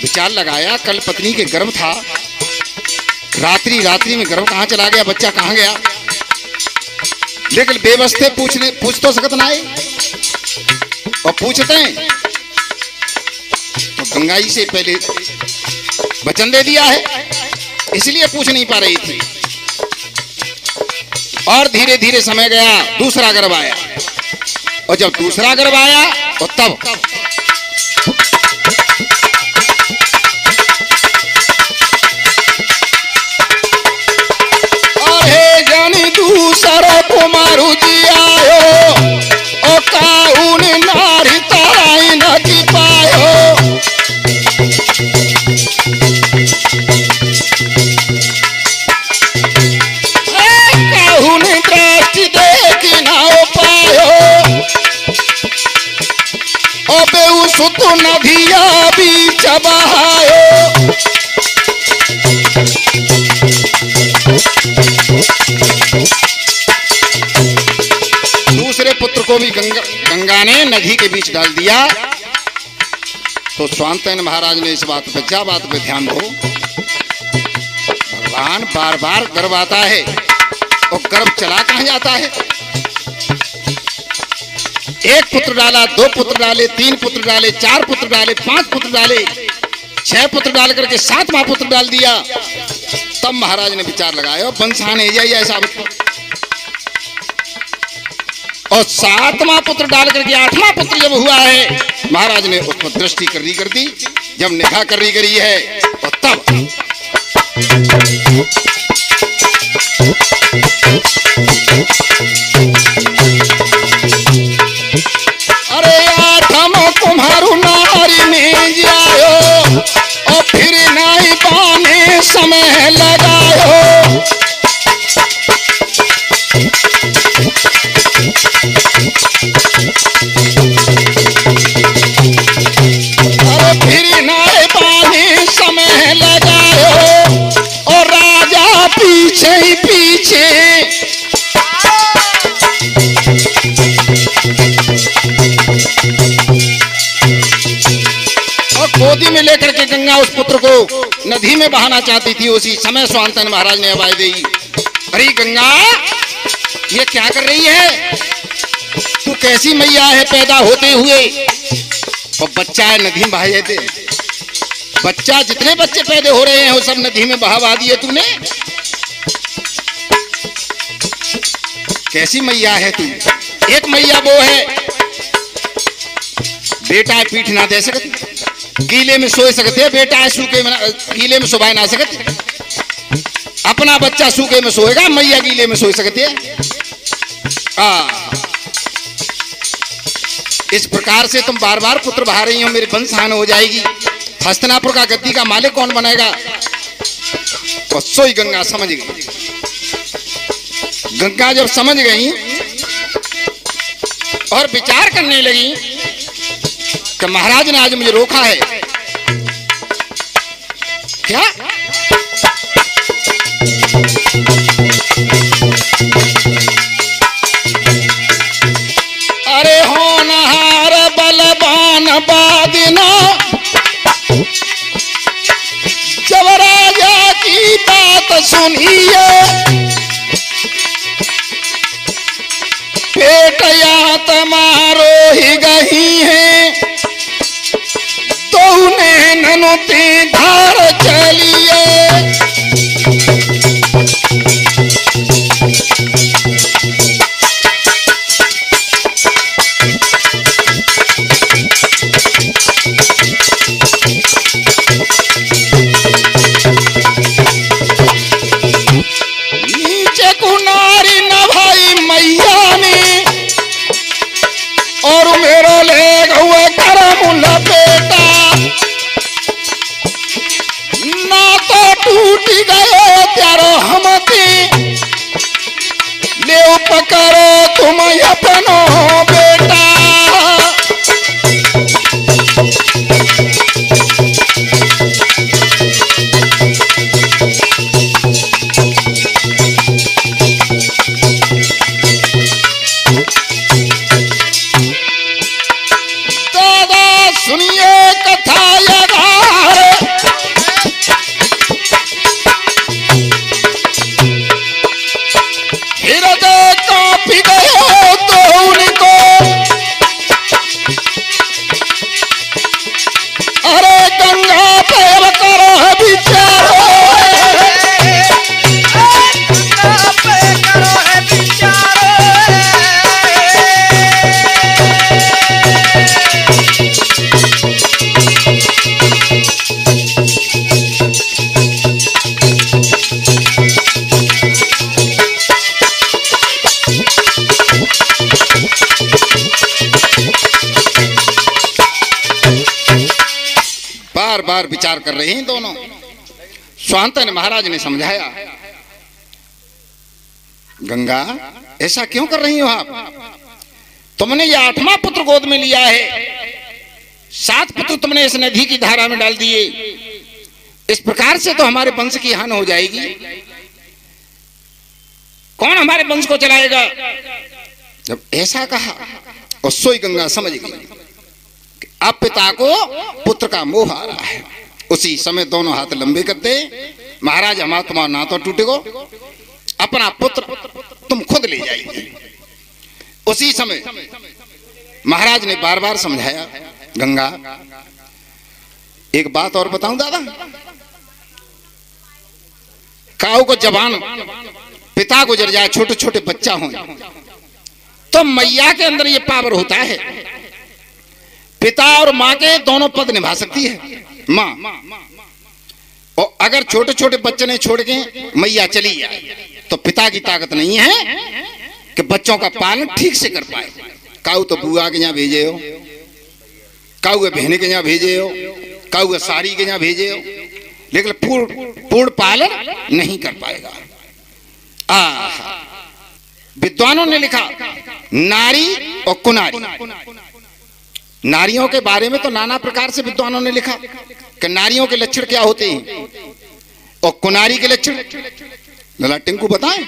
विचार लगाया, कल पत्नी के गर्भ था, रात्रि में गर्भ कहाँ चला गया, बच्चा कहाँ गया। लेकिन बेबस थे, पूछ तो सकत ना है, और पूछते हैं तो गंगा जी से पहले वचन दे दिया है, इसलिए पूछ नहीं पा रही थी। और धीरे धीरे समय गया, दूसरा गर्भ आया, और जब दूसरा गर्भ आया तो तब अरे जानी दूसरा कुमारू जी आयो, ओ काउन नारी ताराई न की पायो। काउन दृष्टि देखी ना पायो, ओ बेउ सुत नदिया बीच बहायो। दूसरे पुत्र को भी गंगा ने नदी के बीच डाल दिया। तो स्वांतन महाराज ने इस बात पे, क्या बात पे ध्यान दो, भगवान बार बार गर्भ आता है और गर्भ चला कहां जाता है। एक पुत्र डाला, दो पुत्र डाले, तीन पुत्र डाले, चार पुत्र डाले, पांच पुत्र डाले, छह पुत्र डाल करके सातवां पुत्र डाल दिया। तब महाराज ने विचार लगाया, वंशान ऐसा और सातवां पुत्र डाल करके आठवां पुत्र जब हुआ है, महाराज ने उस पर दृष्टि कर दी। जब निगाह करी है तो तब अरे आठम कुम्हारू नारी में जायो, और फिर नहीं पाने समय लगायो। अरे फिर नहीं पाने समय लगायो, और राजा पीछे ही पीछे और गोदी में लेकर के गंगा उस पुत्र को नदी में बहाना चाहती थी। उसी समय स्वांतन महाराज ने आवाज दी, अरे गंगा ये क्या कर रही है, तू कैसी मैया है पैदा होते हुए, और बच्चा है नदी में बहा जाते। बच्चा जितने बच्चे पैदा हो रहे हैं वो सब नदी में बहा दिए तूने, कैसी मैया है तू। एक मैया वो है, बेटा है पीठ ना दे सकते, गीले में सोए सकते, बेटा है सूखे में गीले में सोए ना सकते। अपना बच्चा सूखे में सोएगा, मैया गीले में सो सकते है। इस प्रकार से तुम बार बार पुत्र बहा रही हो, मेरी वंशहानि हो जाएगी। हस्तिनापुर का गद्दी का मालिक कौन बनेगा। और सोई गंगा समझ गई। गंगा जब समझ गई और विचार करने लगी कि महाराज ने आज मुझे रोका है क्या। अरे होनहार बलवान बादिना, जब राजा की बात सुनिए, पेट या तुम्हारो ही गही है, तो उन्हें ननुती धार चलिए। नीचे कुनारी न भाई मैया ने, और मेरो ले हुए करम लपेटा, ना तो टूट गए त्यारो हमती, ले पकड़ो तुम अपनो बेटा। दादा सुनिए कथा यगार, बार बार विचार कर रहे हैं दोनों। स्वांतन महाराज ने समझाया, गंगा ऐसा क्यों कर रही हो आप? तुमने ये 8वां पुत्र गोद में लिया है, 7 पुत्र तुमने इस नदी की धारा में डाल दिए। इस प्रकार से तो हमारे वंश की हानि हो जाएगी। कौन हमारे वंश को चलाएगा? जब ऐसा कहा और सोई गंगा समझ गई कि अब पिता को पुत्र का मोह आ रहा है। उसी समय दोनों हाथ लंबे करते, महाराज हमारा तुम्हारा ना तो टूटेगो, अपना पुत्र तुम खुद ले जाइए। उसी समय महाराज ने बार बार समझाया, गंगा एक बात और बताऊं दादा, काऊ को जवान पिता गुजर जाए, छोटे छोटे बच्चा हो, तो मैया के अंदर ये पावर होता है, पिता और माँ के दोनों पद निभा सकती है माँ। और अगर छोटे छोटे बच्चे ने छोड़ के मैया चली जाए तो पिता की ताकत नहीं है कि बच्चों का पालन ठीक से कर पाए। काऊ तो बुआ के यहाँ भेजे हो, काऊ बहने के यहाँ भेजे हो, काऊ सारी के यहाँ भेजे हो, लेकिन पूर्ण पालन नहीं कर पाएगा। विद्वानों ने लिखा नारी और कुनारी, नारियों के बारे में तो नाना प्रकार से विद्वानों ने लिखा कि नारियों के लक्षण क्या होते हैं और कुनारी के लक्षण। लला टिंकू बताएं।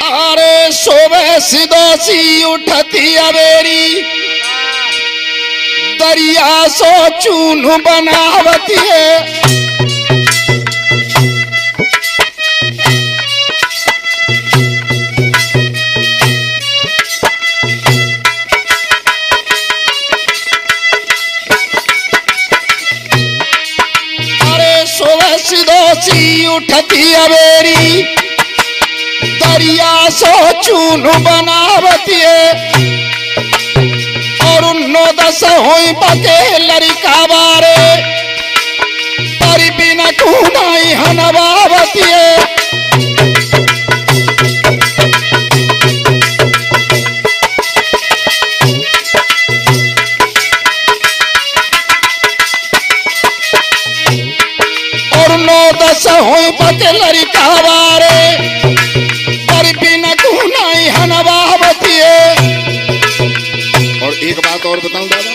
अरे सोवे सिदोसी उठती अवेरी, दरिया सो चून बनावती है। अरे सोवे सिदोसी उठती अवेरी, दरिया सो चून बनावती है। और 9-10 होई बके लड़का बारे, पर बिना कुनाई हनवावती है। और 9-10 होई बके लड़का बारे, हनवावती है। और एक बात और बताऊं दादा,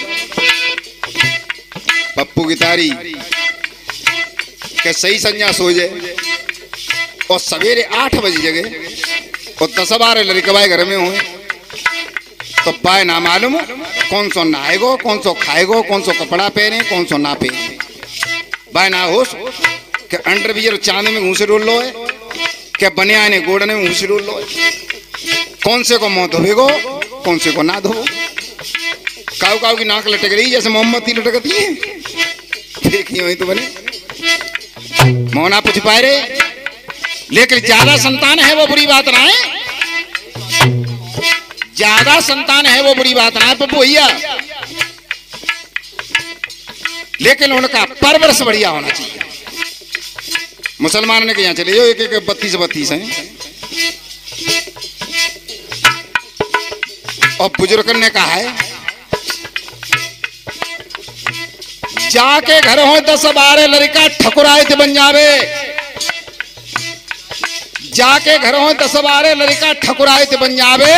पप्पू की तारी के सही संज्ञा सो जाए और सवेरे 8 बजे जगे और 10-12 लड़कवाए घर में हुए तो पाए ना मालूम कौन सो नहाएगो, कौन सो खाएगो, कौन सो कपड़ा पहने, कौन सो ना पहने। बाय ना होश के अंडरवियर चांद में घूसे डोल लो है, क्या बनिया ने गोड़ने में घूसे डोल लो है। कौन से को मुंह धोएगो, कौन से को ना धो। काऊ काऊ की नाक लटक रही जैसे मोमबत्ती लटकती है, देखी वही तो बने मोना पूछ पाए रे। लेकिन ज्यादा संतान है वो बुरी बात ना है, ज्यादा संतान है वो बुरी बात ना है पप्पू भैया, लेकिन उनका परवरिश बढ़िया होना चाहिए। मुसलमान ने यहाँ चले जाओ, एक 32 हैं। और बुजुर्ग ने कहा है जाके घर हो 10-12 लड़का ठकुराए थे बन जावे, जाके घर हो 10-12 लड़का ठकुराए थे बन जावे।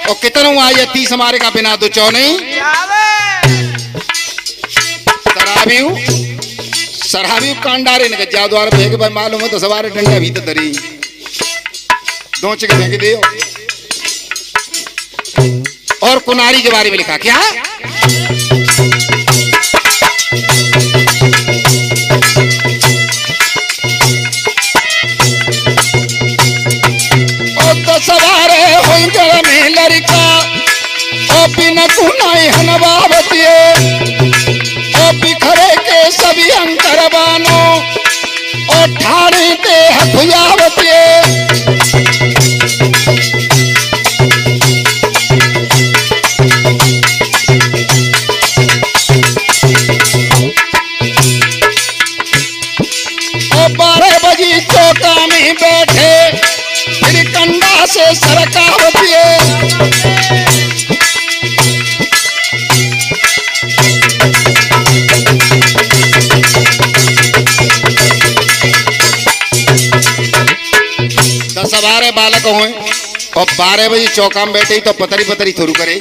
और कितनों आए 30 हमारे का बिना दो चौ नहीं। सराबी कांडारे ने जादवार फेंक भाई मालूम है 10-12 डंडा भी तो धरी दो चिक फेंक दे। और कुनारी के बारे में लिखा क्या, और 10-12 होंगे में लड़का और बिना कुनाई हनवावती और बिखरे के सभी अंतर बानो और ठाणे ते हथुयावती। और 12 बजे चौका में बैठे से सरका होती है। दस 12 बालक हुए और 12 बजे चौका में बैठे तो पतरी पतरी थोरू करे,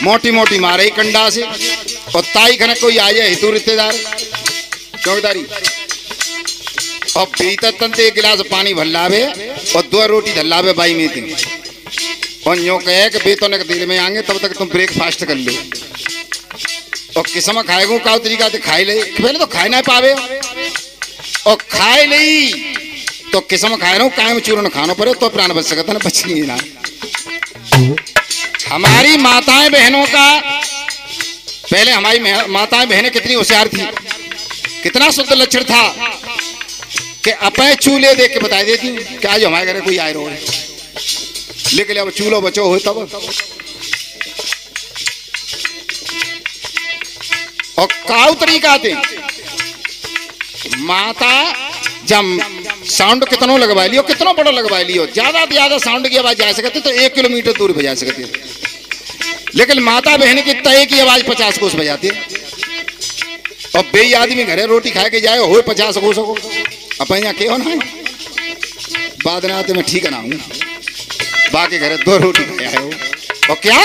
मोटी मोटी मारे कंडा से, और ताई खने कोई आ जाए हितू रिश्तेदार चौकीदारी और भीतर तंते एक गिलास पानी भल्लावे और 2 रोटी धल्लावे बाई में थी और यूं कहे कि बेतों ने दिल में आएंगे तब तक तुम ब्रेकफास्ट कर लो और किस्म खाएगो का तरीका से खाई ले, पहले तो खाए ना पावे और खाए नहीं तो किस्म खाए रहा हूँ कायम चूर्ण खाना पड़े तो प्राण बच सकता ना, बच नहीं ना। हमारी माताएं बहनों का, पहले हमारी माताएं बहनें कितनी होशियार थी, कितना शुद्ध लक्षण था कि अपने चूल्हे देख के बता देती कि आज हमारे घर कोई आए रहो है, लेकिन अब चूल्हो बचो हो तब। और काउ तरीका थे माता जब साउंड कितनो लगवा लियो, कितनो बड़ा लगवा लियो, ज्यादा से ज्यादा साउंड की आवाज जा सकती तो 1 किलोमीटर दूर बजा सकती है, लेकिन माता बहन की तय की आवाज 50 कोस बजाती है। और बेई आदमी घरे रोटी खा के जाए हो 50 कोस को अपन यहाँ क्यों ना बाद में आते मैं ठीक ना हूँ, बाकी घरे 2 रोटी खाए हो और क्या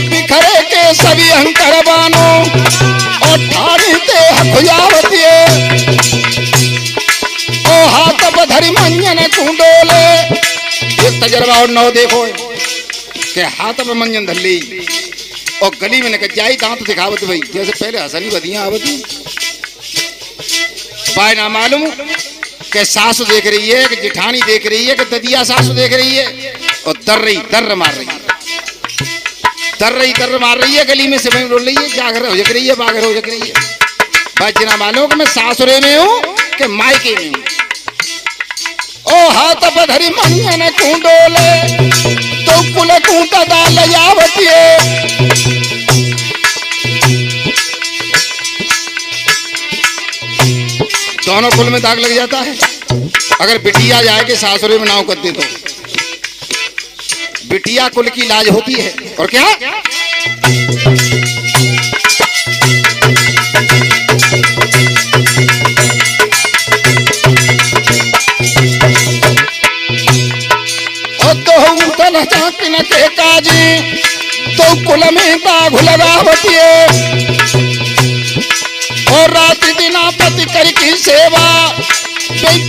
बिखरे के सभी अहंकार बानो और ठाणी ते हखुजावती ओ हाथ बधरी मंजन कुंडोले। एक तजर्बा और नौ देखो के हाथ में मंजन धल्ली और गली में निकल जाई दांत दिखावत भाई, जैसे पहले हसनी बदियां आवती पाए ना मालूम के सासु देख रही है कि जिठानी देख रही है कि ददिया सासु देख रही है और दर्र मार रही है, दर्र मार रही है, गली में से वहीं रोल रही है, जागर हो जग रही है, बागर हो जग रही है। बस जना मालूम कि मैं सासुरे में हूँ कि मायके में हूँ। ओ हाथ बधरी मंजन कुंडोले तो कुल कूटा दाल जावती है। दोनों कुल में दाग लग जाता है। अगर बिटिया जाए के सासुरे में नाव कर दे तो बिटिया कुल की लाज होती है। और क्या चाकिन के काजी तो कुल में दाग लगावती है और रात दिना पति कर की सेवा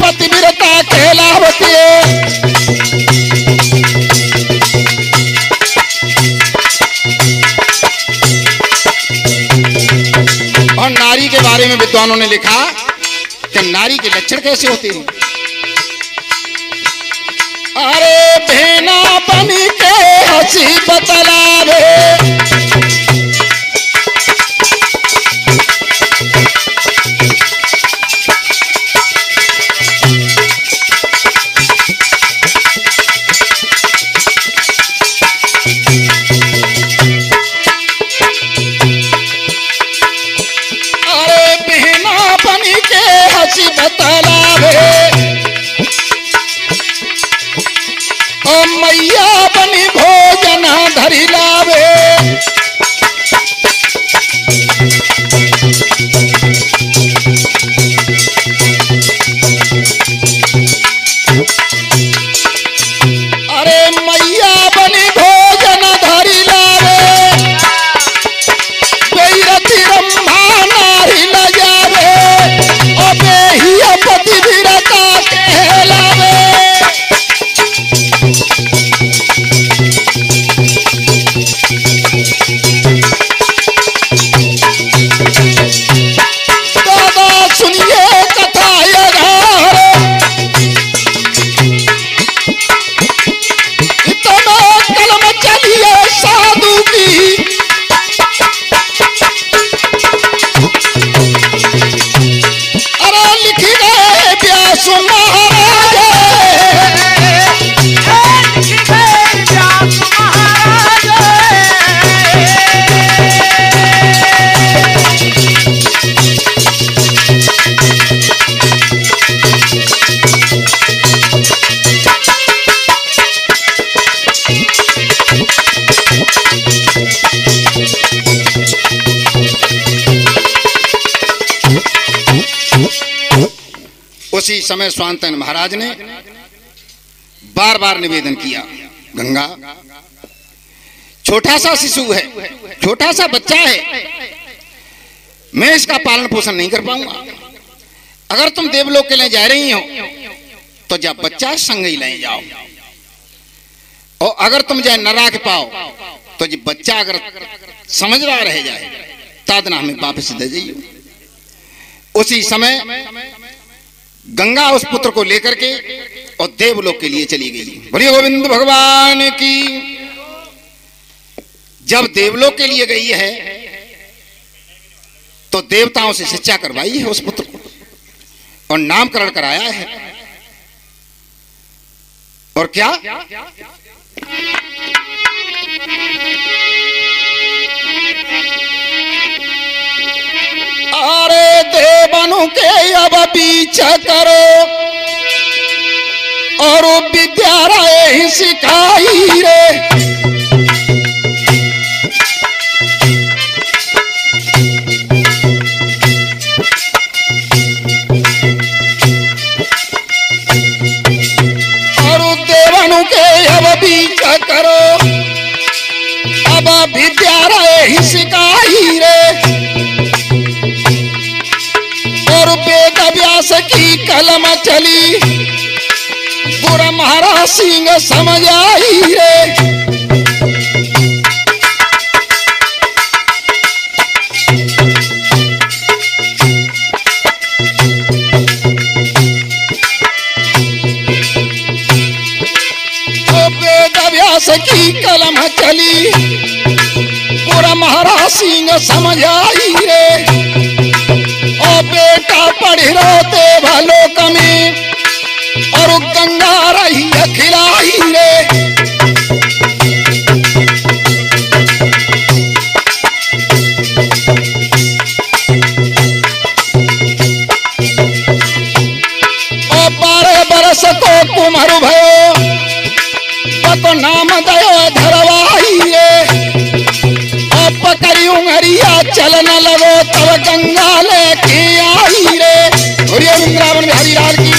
पति विरता कहलावती है। और नारी के बारे में विद्वानों ने लिखा कि नारी के लक्षण कैसे होते हैं। अरे भेना बनी के हंसी बतलावे मैया बनी भोजन उसी समय स्वांतन महाराज ने बार बार निवेदन किया, गंगा छोटा सा शिशु है, छोटा सा बच्चा है, मैं इसका पालन पोषण नहीं कर पाऊंगा। अगर तुम देवलोक के लिए जा रही हो तो जब बच्चा संग ही ले जाओ, और अगर तुम जाए न रख पाओ तो जब बच्चा अगर समझदार रह जाए तादना हमें वापस दे जाइए। उसी समय गंगा उस पुत्र को लेकर के और देवलोक के लिए चली गई। बोलिए गोविंद भगवान की। जब देवलोक के लिए गई है तो देवताओं से शिक्षा करवाई है उस पुत्र को और नामकरण कराया है। और क्या अरे देवनु के अब पीछा करो और विद्या ही सिखाई रे। और देवनु के अब पीछा करो अब विद्या ही सिखाई रे। और वेद व्यास की कलम चली बुरा महाराज सिंह समझ आई रे। तो वेद व्यास की कलम चली बुरा महाराज सिंह समझ आई रे। और बेटा पढ़ रोते भालोक में और गंगा रही खिलाई रे। और 12 बरस को कुमार भयो तो नाम दयो धरवाई रे। और पकड़ी उंगरिया चलन लगो तब गंगा लेके आई रे। वृंदावन में हरिलाल की।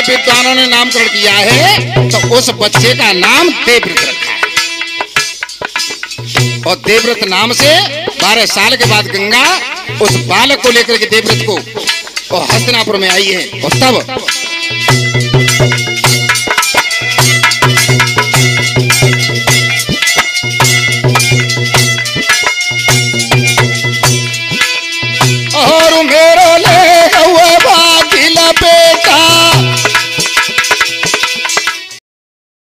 विद्वानों ने नामकरण किया है तो उस बच्चे का नाम देवव्रत रखा है। और देवव्रत नाम से 12 साल के बाद गंगा उस बालक को लेकर के देवव्रत को और हस्तिनापुर में आई है। और तब